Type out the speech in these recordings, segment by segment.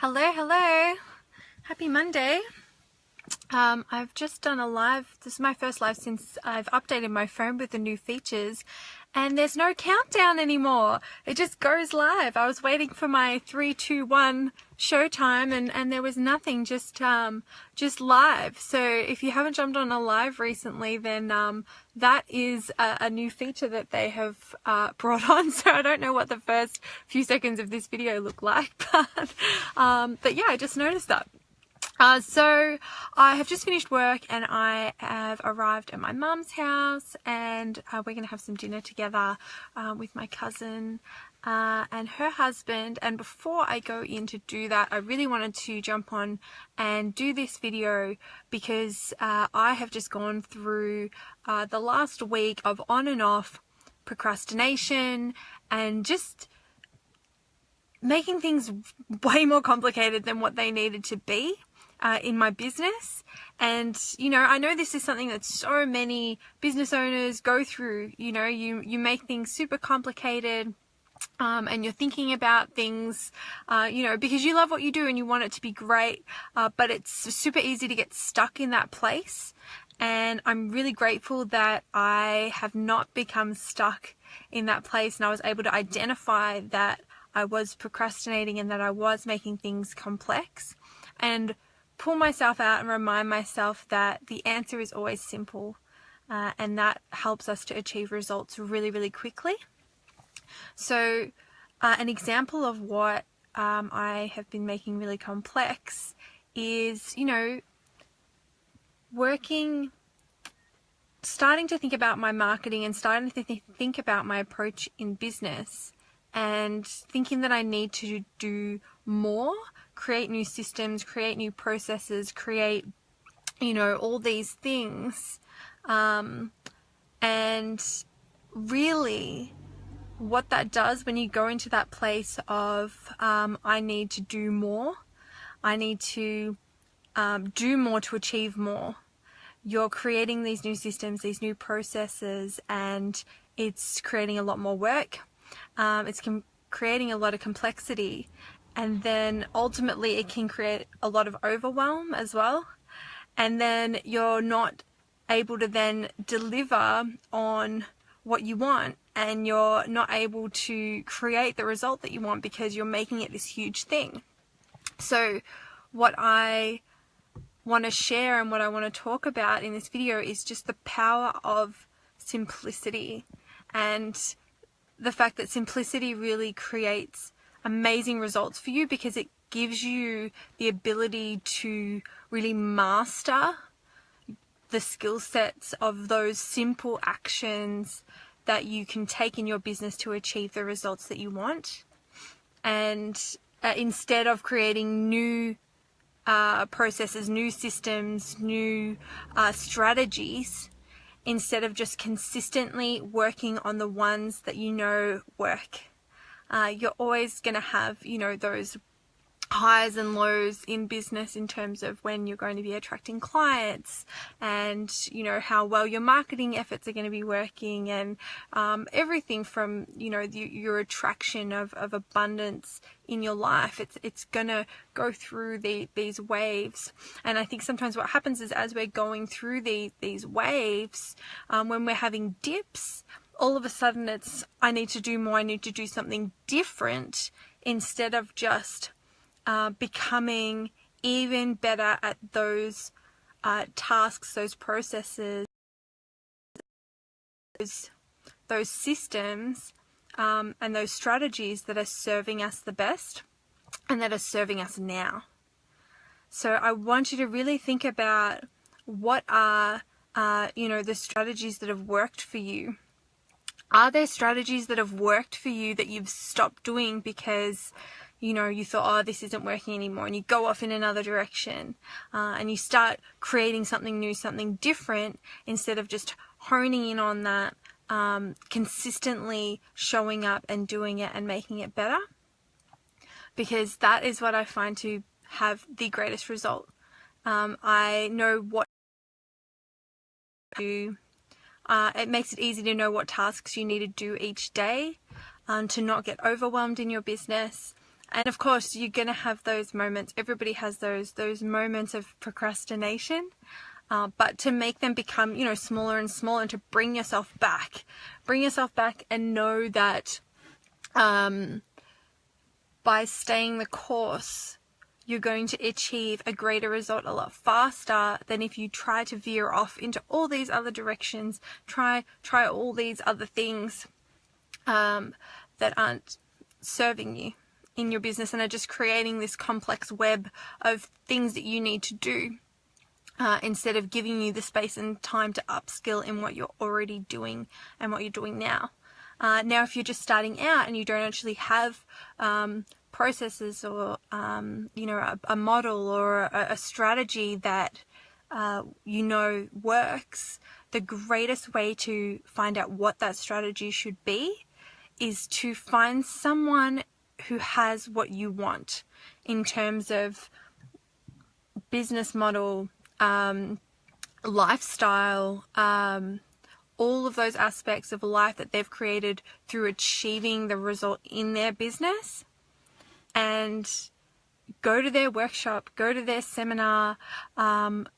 Hello. Happy Monday. I've just done a live. This is my first live since I've updated my phone with the new features, and there's no countdown anymore. It just goes live. I was waiting for my 3, 2, 1 showtime, and there was nothing, just live. So if you haven't jumped on a live recently, then that is a new feature that they have brought on. So I don't know what the first few seconds of this video look like, but yeah, I just noticed that. So I have just finished work and I have arrived at my mum's house, and we're going to have some dinner together with my cousin and her husband. And before I go in to do that, I really wanted to jump on and do this video because I have just gone through the last week of on and off procrastination and just making things way more complicated than what they needed to be in my business. And you know, I know this is something that so many business owners go through. You know, you make things super complicated, and you're thinking about things you know, because you love what you do and you want it to be great, but it's super easy to get stuck in that place. And I'm really grateful that I have not become stuck in that place, and I was able to identify that I was procrastinating and that I was making things complex, and pull myself out and remind myself that the answer is always simple, and that helps us to achieve results really, really quickly. So an example of what I have been making really complex is, you know, starting to think about my marketing and starting to think about my approach in business, and thinking that I need to do more, create new systems, create new processes, create, you know, all these things. And really what that does when you go into that place of I need to do more, I need to do more to achieve more, you're creating these new systems, these new processes, and it's creating a lot more work. It's creating a lot of complexity, and then ultimately it can create a lot of overwhelm as well. And then you're not able to then deliver on what you want, and you're not able to create the result that you want because you're making it this huge thing. So what I want to share and what I want to talk about in this video is just the power of simplicity, and the fact that simplicity really creates amazing results for you, because it gives you the ability to really master the skill sets of those simple actions that you can take in your business to achieve the results that you want. And instead of creating new processes, new systems, new strategies, instead of just consistently working on the ones that you know work, you're always going to have, you know, those highs and lows in business in terms of when you're going to be attracting clients, and you know how well your marketing efforts are going to be working, and everything from, you know, your attraction of abundance in your life. It's gonna go through these waves. And I think sometimes what happens is, as we're going through these waves, when we're having dips, all of a sudden it's, I need to do more, I need to do something different, instead of just becoming even better at those tasks, those processes, those systems, and those strategies that are serving us the best and that are serving us now. So I want you to really think about what are you know, the strategies that have worked for you. Are there strategies that have worked for you that you've stopped doing because, you know, you thought, oh, this isn't working anymore, and you go off in another direction, and you start creating something new, something different, instead of just honing in on that, consistently showing up and doing it and making it better? Because that is what I find to have the greatest result. I know what to do. It makes it easy to know what tasks you need to do each day, to not get overwhelmed in your business, And of course, you're going to have those moments. Everybody has those moments of procrastination. But to make them become, you know, smaller and smaller, and to bring yourself back and know that by staying the course, you're going to achieve a greater result a lot faster than if you try to veer off into all these other directions, try all these other things that aren't serving you in your business and are just creating this complex web of things that you need to do. Instead of giving you the space and time to upskill in what you're already doing and what you're doing now. Now, if you're just starting out and you don't actually have processes or, you know, a model or a strategy that, you know, works, the greatest way to find out what that strategy should be is to find someone who has what you want in terms of business model, lifestyle, all of those aspects of life that they've created through achieving the result in their business, and go to their workshop, go to their seminar,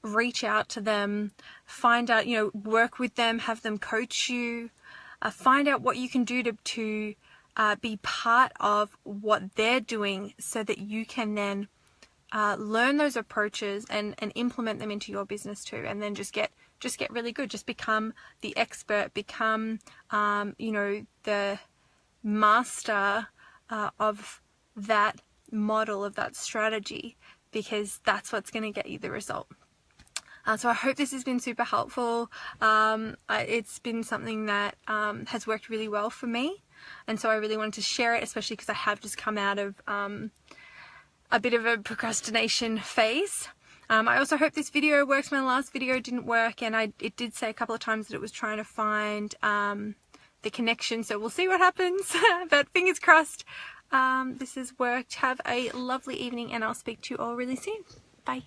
reach out to them, find out, you know, work with them, have them coach you, find out what you can do to be part of what they're doing so that you can then learn those approaches and implement them into your business too, and then just get really good. Just become the expert, become you know, the master of that model, of that strategy, because that's what's going to get you the result. So I hope this has been super helpful. It's been something that has worked really well for me, and so I really wanted to share it, especially because I have just come out of a bit of a procrastination phase. I also hope this video works. My last video didn't work, and it did say a couple of times that it was trying to find the connection, so we'll see what happens. But fingers crossed this has worked. Have a lovely evening, and I'll speak to you all really soon. Bye.